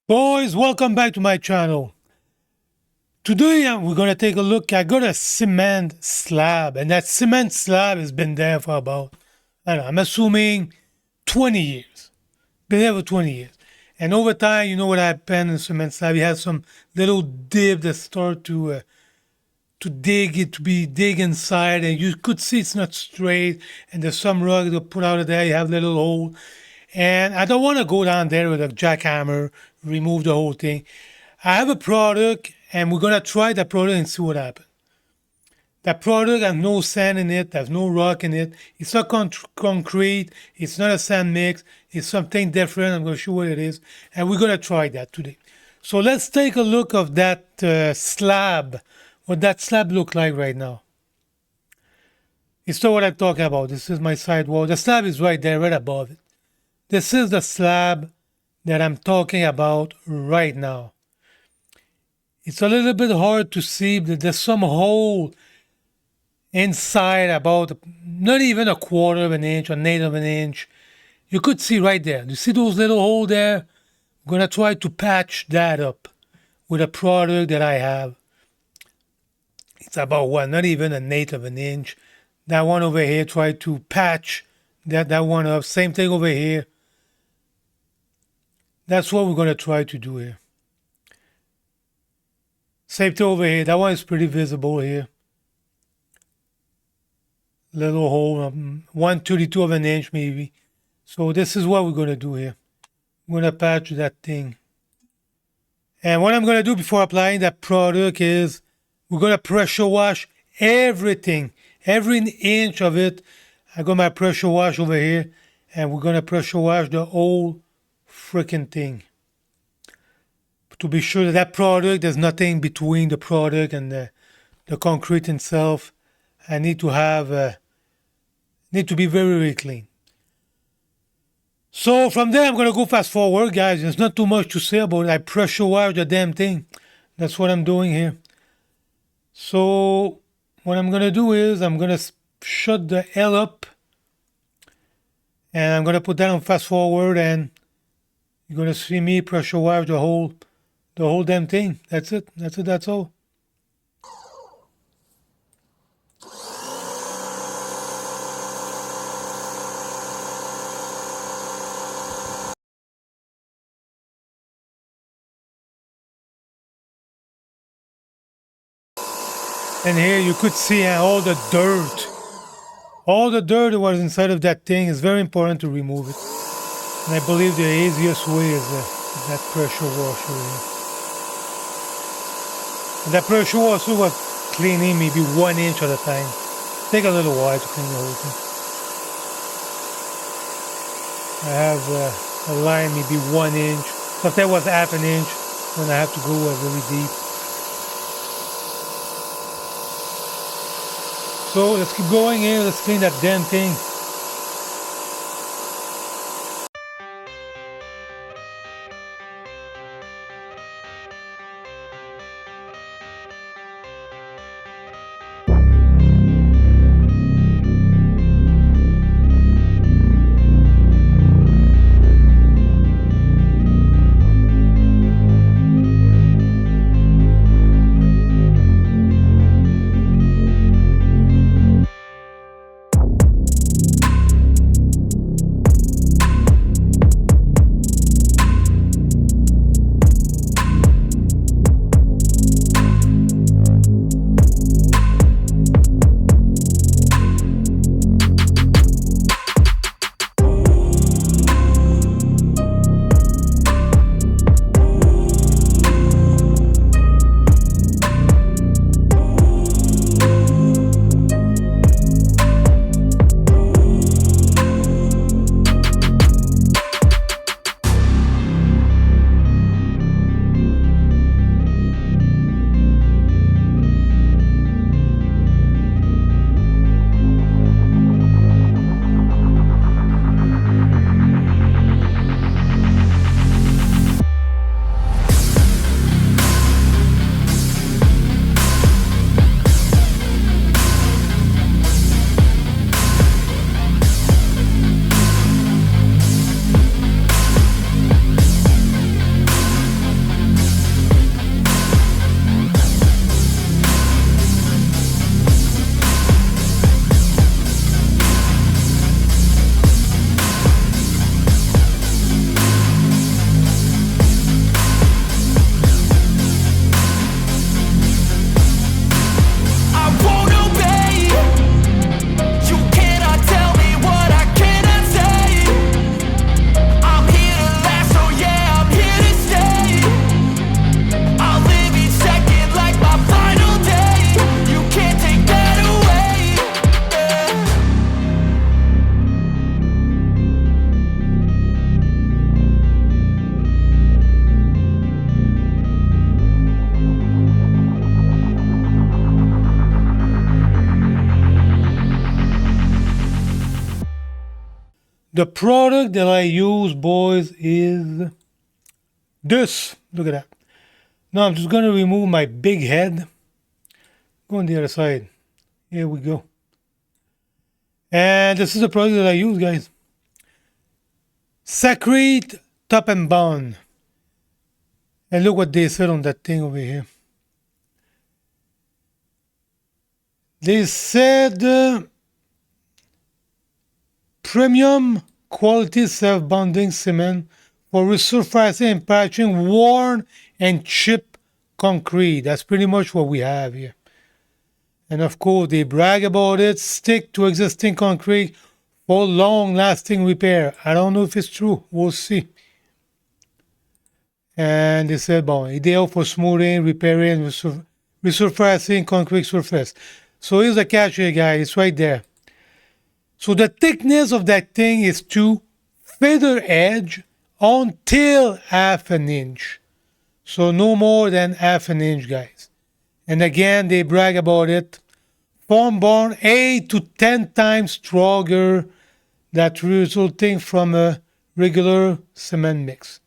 Boys, welcome back to my channel. Today we're going to take a look. I got a cement slab, and that cement slab has been there for about, I don't know, I'm assuming 20 years. Been there for 20 years. And over time, you know what happened in the cement slab? You have some little dip that start to dig inside, and you could see it's not straight, and there's some rug to put out of there. You have little hole, and I don't want to go down there with a jackhammer, remove the whole thing. I have a product, and we're gonna try that product and see what happens. That product has no sand in it, there's no rock in it. It's not concrete, it's not a sand mix, it's something different. I'm gonna show what it is, and we're gonna try that today. So let's take a look of that slab, what that slab look like right now. It's not what I'm talking about. This is my sidewall. The slab is right there, right above it. This is the slab that I'm talking about right now. It's a little bit hard to see, but there's some hole inside about not even a quarter of an inch or an eighth of an inch. You could see right there. You see those little holes there? I'm gonna try to patch that up with a product that I have. It's about what? Not even an eighth of an inch. That one over here, try to patch that one up. Same thing over here. That's what we're gonna try to do here. Same thing over here. That one is pretty visible here. Little hole, 1/32 of an inch maybe. So this is what we're gonna do here. I'm gonna patch that thing. And what I'm gonna do before applying that product is we're gonna pressure wash everything, every inch of it. I got my pressure wash over here, and we're gonna pressure wash the whole freaking thing to be sure that that product, there's nothing between the product and the concrete itself. I need to have need to be very, very clean. So from there, I'm gonna go fast forward, guys. There's not too much to say about it. I pressure wash the damn thing. That's what I'm doing here. So what I'm gonna do is I'm gonna shut the L up, and I'm gonna put that on fast forward, and you're gonna see me pressure wash the whole damn thing. That's it. That's it. That's all. And here you could see all the dirt. All the dirt that was inside of that thing is very important to remove it. And I believe the easiest way is that pressure washer here. And that pressure washer was cleaning maybe 1 inch at a time. Take a little while to clean the whole thing. I have a line maybe 1 inch. So if that was half an inch, then I have to go really deep. So let's keep going here. Let's clean that damn thing. The product that I use, boys, is this. Look at that. Now I'm just going to remove my big head. Go on the other side. Here we go. And this is the product that I use, guys. Sacred Top and Bond. And look what they said on that thing over here. They said premium quality self-bonding cement for resurfacing and patching worn and chipped concrete. That's pretty much what we have here. And of course, they brag about it. Stick to existing concrete for long-lasting repair. I don't know if it's true. We'll see. And they said, bon, ideal for smoothing, repairing, resurfacing concrete surface. So here's the catch here, guys. It's right there. So the thickness of that thing is 2 feather edge until half an inch. So no more than half an inch, guys. And again, they brag about it. Foam bond 8 to 10 times stronger than resulting from a regular cement mix.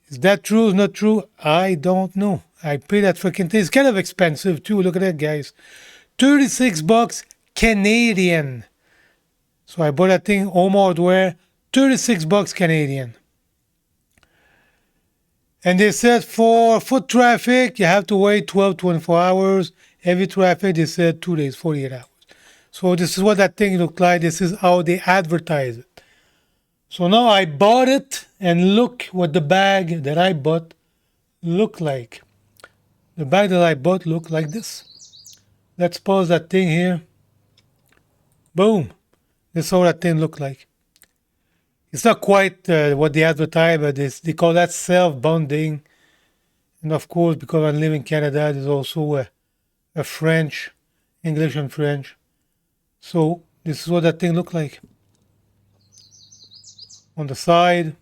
Is that true? Is not true? I don't know. I pay that freaking thing. It's kind of expensive too. Look at that, guys. $36 Canadian. So I bought that thing home hardware. $36 Canadian. And they said for foot traffic, you have to wait 12, 24 hours. Heavy traffic, they said 2 days, 48 hours. So this is what that thing looked like. This is how they advertise it. So now I bought it, and look what the bag that I bought looked like. The bag that I bought looked like this. Let's pause that thing here. Boom. This is how that thing looked like. It's not quite what they advertise, but they call that self-bonding. And of course, because I live in Canada, there's also a French, English and French. So this is what that thing looked like. On the side.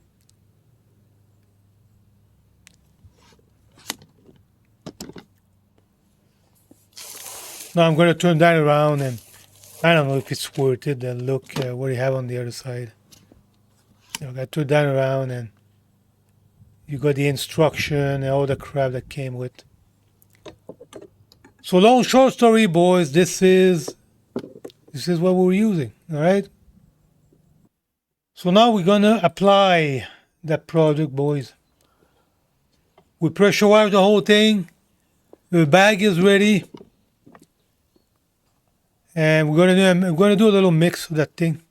Now I'm going to turn that around, and I don't know if it's worth it. And look what you have on the other side. You got to turn that around, and you got the instruction and all the crap that came with. So long short story, boys, this is what we're using. All right. So now we're gonna apply that product, boys. We pressurize the whole thing. The bag is ready, and we're gonna do a little mix of that thing.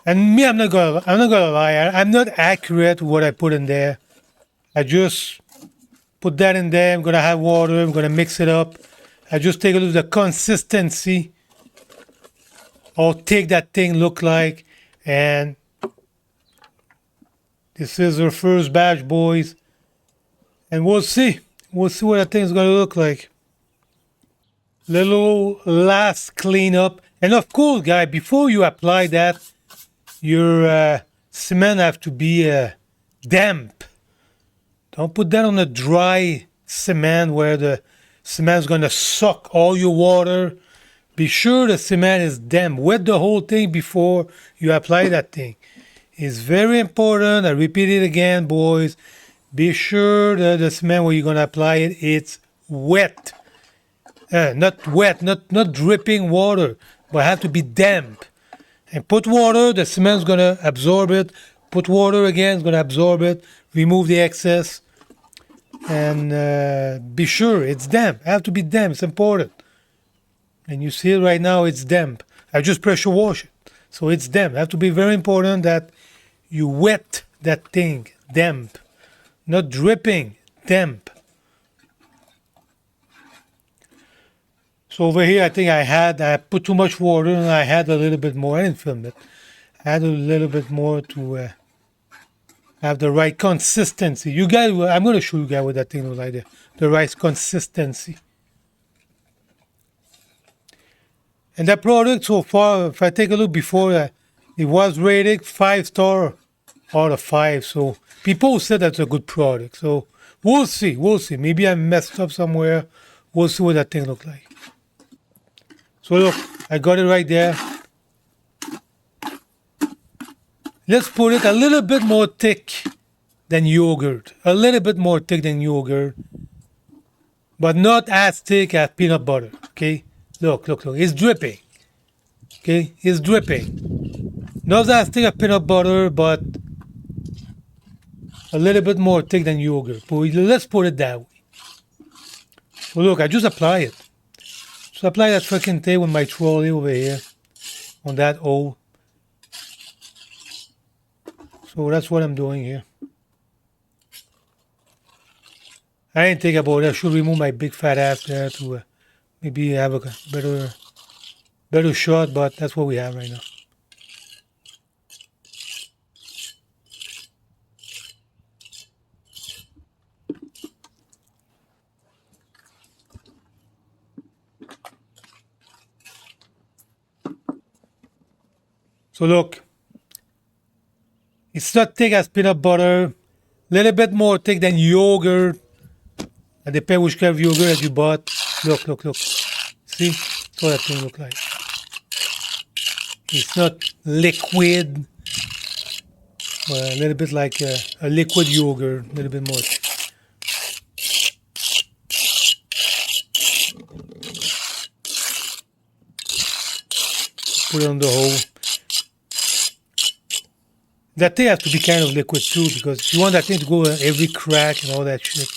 And me, I'm not gonna lie. I'm not accurate with what I put in there. I just put that in there. I'm gonna have water. I'm gonna mix it up. I just take a look at the consistency. I'll take that thing look like, and this is our first batch, boys, and we'll see what that thing's gonna look like. Little last cleanup, and of course, guys, before you apply that, your cement have to be damp. Don't put that on a dry cement where the cement's gonna suck all your water. Be sure the cement is damp. Wet the whole thing before you apply that thing. It's very important. I repeat it again, boys. Be sure that the cement where you're going to apply it, it's wet. Not wet, not dripping water, but have to be damp. And put water, the cement's going to absorb it. Put water again, it's going to absorb it. Remove the excess. And be sure it's damp. Have to be damp. It's important. And you see it right now, it's damp. I just pressure wash it. So it's damp. It has to be very important that you wet that thing, damp. Not dripping, damp. So over here, I think I put too much water, and I had a little bit more. I didn't film it. I had a little bit more to have the right consistency. You guys, I'm going to show you guys what that thing was like, the right consistency. And that product so far, if I take a look before, it was rated 5-star out of 5. So people said that's a good product. So we'll see. Maybe I messed up somewhere. We'll see what that thing looks like. So look, I got it right there. let's put it a little bit more thick than yogurt. A little bit more thick than yogurt, but not as thick as peanut butter. Okay, look, it's dripping. Okay, it's dripping. Not as thick as peanut butter, but a little bit more thick than yogurt. But let's put it that way. So look, I just apply it. So apply that freaking tape with my trolley over here on that hole. So that's what I'm doing here. I didn't think about it. I should remove my big fat ass there to maybe have a better shot, but that's what we have right now. So look, it's not thick as peanut butter, little bit more thick than yogurt. It depends which kind of yogurt that you bought. Look. See? That's what that thing look like. It's not liquid. A little bit like a liquid yogurt, a little bit more. Put it on the hole. That thing has to be kind of liquid too, because you want that thing to go every crack and all that shit.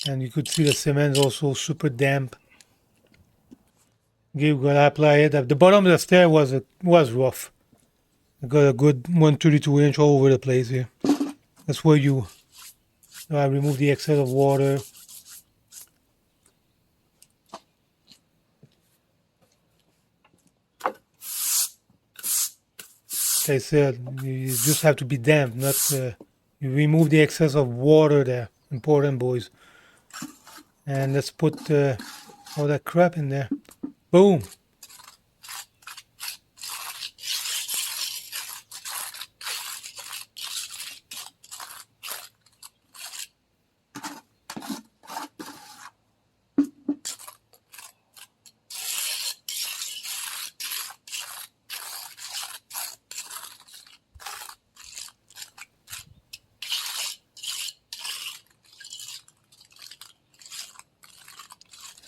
And you could see the cement is also super damp. Okay, we're gonna apply it. The bottom of the stair was rough. I got a good 132 inch all over the place here. That's where I remove the excess of water. Like I said, you just have to be damp, not you remove the excess of water there. Important, boys. And let's put all that crap in there. Boom.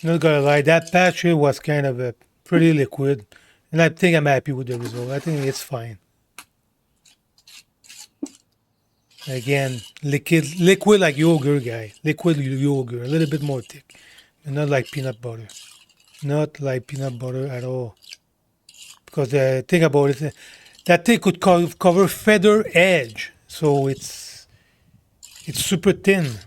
Not gonna lie, that patch here was kind of pretty liquid, and I think I'm happy with the result. I think it's fine. Again, liquid like yogurt, guy. Liquid yogurt, a little bit more thick, and not like peanut butter. Not like peanut butter at all. Because think about it, that thing could cover feather edge, so it's super thin.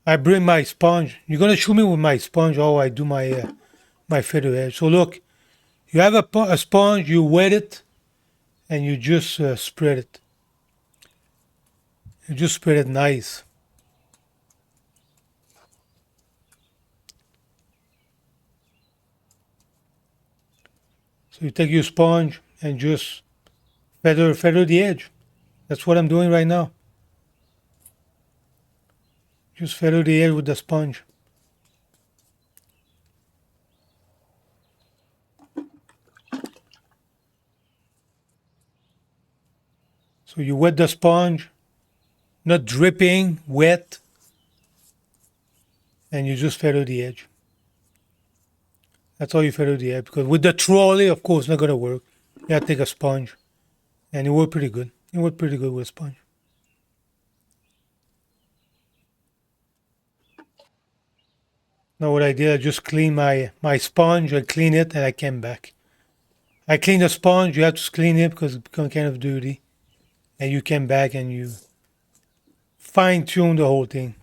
I bring my sponge. You're gonna show me with my sponge how I do my feather edge. So look, you have a sponge, you wet it, and you just spread it. You just spread it nice. So you take your sponge and just feather the edge. That's what I'm doing right now. Just feather the edge with the sponge. So you wet the sponge, not dripping, wet, and you just feather the edge. That's how you feather the edge, because with the trolley, of course, not gonna work. You gotta take a sponge, and it worked pretty good. It worked pretty good with a sponge. Now what I did, I just cleaned my sponge. I cleaned it, and I came back. I cleaned the sponge. You have to clean it because it becomes kind of dirty. And you came back and you fine-tune the whole thing.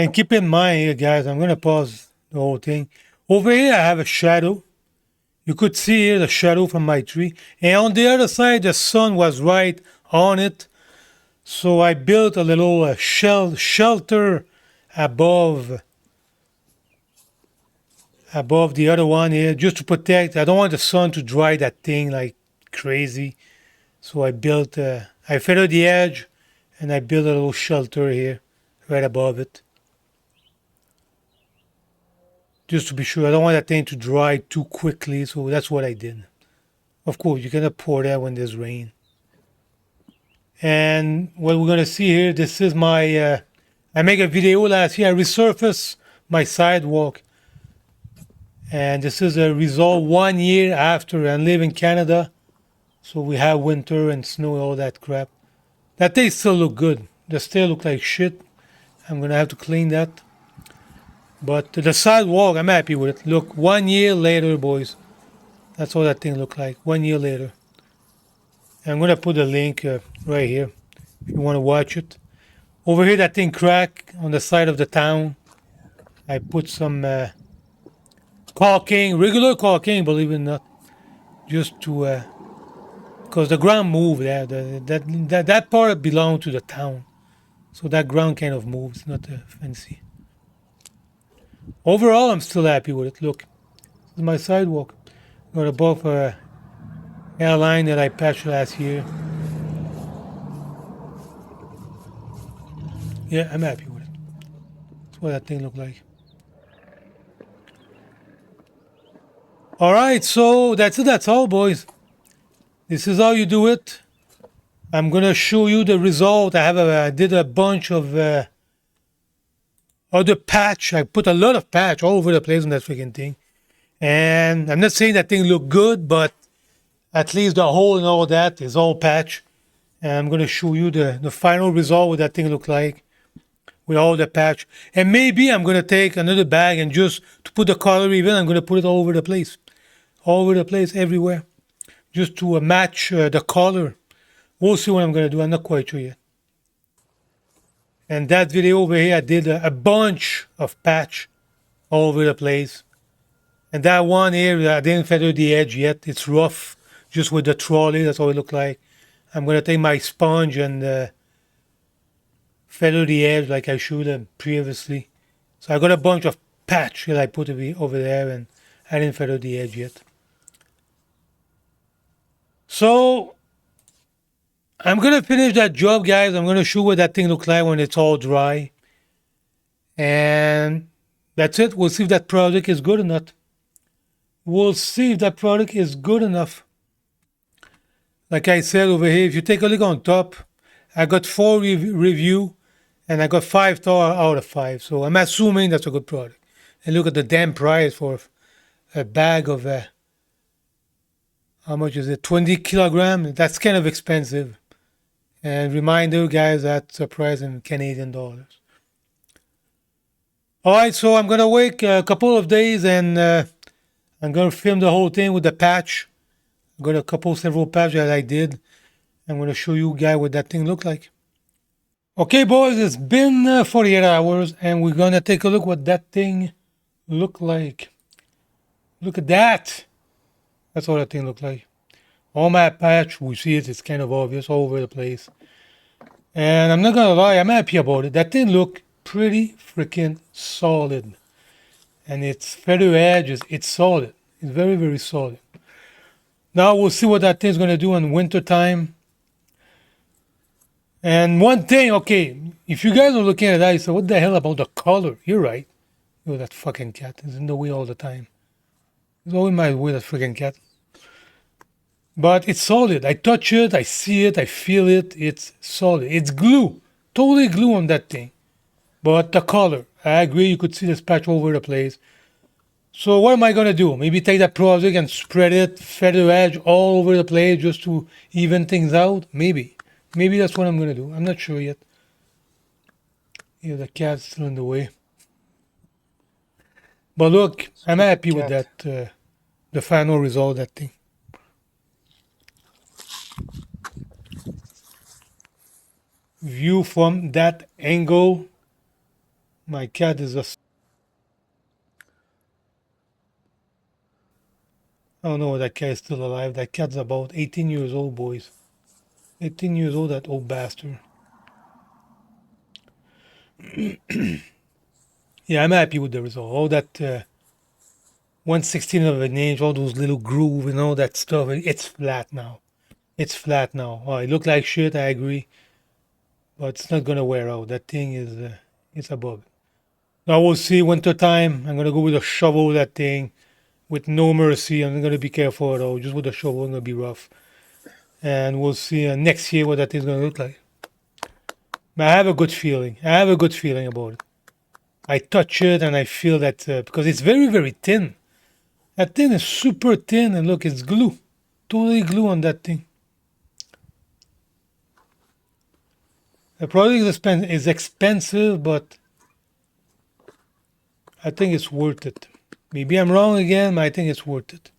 And keep in mind here, guys, I'm going to pause the whole thing. Over here, I have a shadow. You could see here the shadow from my tree. And on the other side, the sun was right on it. So I built a little shelter above the other one here, just to protect. I don't want the sun to dry that thing like crazy. So I feathered the edge, and I built a little shelter here, right above it. Just to be sure, I don't want that thing to dry too quickly, so that's what I did. Of course, you cannot pour that when there's rain. And what we're gonna see here, this is my, I made a video last year, I resurfaced my sidewalk. And this is a result 1 year after I live in Canada. So we have winter and snow and all that crap. That thing still look good. The still look like shit. I'm gonna have to clean that. But the sidewalk, I'm happy with it. Look, 1 year later, boys. That's all that thing look like. 1 year later. I'm gonna put a link right here if you want to watch it. Over here, that thing cracked on the side of the town. I put some caulking, regular caulking, believe it or not, just to because the ground moved there. That part belonged to the town, so that ground kind of moves. Not fancy. Overall, I'm still happy with it. Look, this is my sidewalk. Got above a airline that I patched last year. Yeah, I'm happy with it. That's what that thing looked like. All right, so that's it. That's all, boys. This is how you do it. I'm gonna show you the result. I did a bunch of other patch. I put a lot of patch all over the place on that freaking thing. And I'm not saying that thing look good, but at least the hole and all that is all patch. And I'm gonna show you the final result, what that thing look like with all the patch. And maybe I'm gonna take another bag and just to put the color even, I'm gonna put it all over the place. All over the place, everywhere. Just to match the color. We'll see what I'm gonna do. I'm not quite sure yet. And that video over here, I did a bunch of patch all over the place. And that one here, I didn't feather the edge yet. It's rough, just with the trolley. That's how it looked like. I'm gonna take my sponge and feather the edge like I showed them previously. So I got a bunch of patch that I put over there, and I didn't feather the edge yet. So I'm gonna finish that job, guys. I'm gonna show what that thing looks like when it's all dry. And that's it. We'll see if that product is good or not. We'll see if that product is good enough. Like I said over here, if you take a look on top, I got 4 review and I got 5 star out of 5. So I'm assuming that's a good product. And look at the damn price for a bag of how much is it? 20 kilograms. That's kind of expensive. And reminder, guys, that's a price in Canadian dollars. All right, so I'm gonna wait a couple of days and I'm gonna film the whole thing with the patch. I got several patches that I did. I'm gonna show you guys what that thing looked like. Okay, boys, it's been 48 hours, and we're gonna take a look what that thing looked like. Look at that. That's what that thing looked like. On my patch, we see it. It's kind of obvious all over the place. And I'm not gonna lie, I'm happy about it. That thing looked pretty freaking solid. And its feather edges, it's solid. It's very, very solid. Now we'll see what that thing's gonna do in winter time. And one thing, okay, if you guys are looking at that, you say, what the hell about the color? You're right. Oh, that fucking cat is in the way all the time. It's always my way, that freaking cat. But it's solid. I touch it, I see it, I feel it. It's solid. It's glue. Totally glue on that thing. But the color, I agree, you could see this patch all over the place. So what am I going to do? Maybe take that project and spread it, feather edge all over the place just to even things out? Maybe. Maybe that's what I'm going to do. I'm not sure yet. Yeah, the cat's still in the way. But look, I'm happy with that, the final result of that thing. View from that angle. My cat is just... I don't know if that cat is still alive. That cat's about 18 years old, boys. 18 years old, that old bastard. Yeah, I'm happy with the result. All that 1/16 of an inch, all those little groove and all that stuff. It's flat now. It's flat now. Oh, it looked like shit, I agree. But it's not gonna wear out. That thing is, it's above it. Now we'll see. Winter time, I'm gonna go with a shovel, that thing, with no mercy. I'm gonna be careful though. Just with a shovel, I'm gonna be rough. And we'll see next year what that thing's gonna look like. But I have a good feeling. I have a good feeling about it. I touch it and I feel that because it's very, very thin. That thing is super thin, and look, it's glue. Totally glue on that thing. The product is expensive, but I think it's worth it. Maybe I'm wrong again, but I think it's worth it.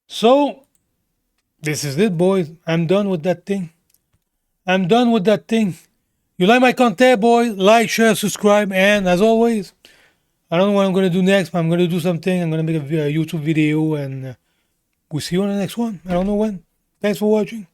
So, this is it, boys. I'm done with that thing. I'm done with that thing. You like my content, boys? Like, share, subscribe, and as always, I don't know what I'm going to do next, but I'm going to do something. I'm going to make a YouTube video, and we'll see you on the next one. I don't know when. Thanks for watching.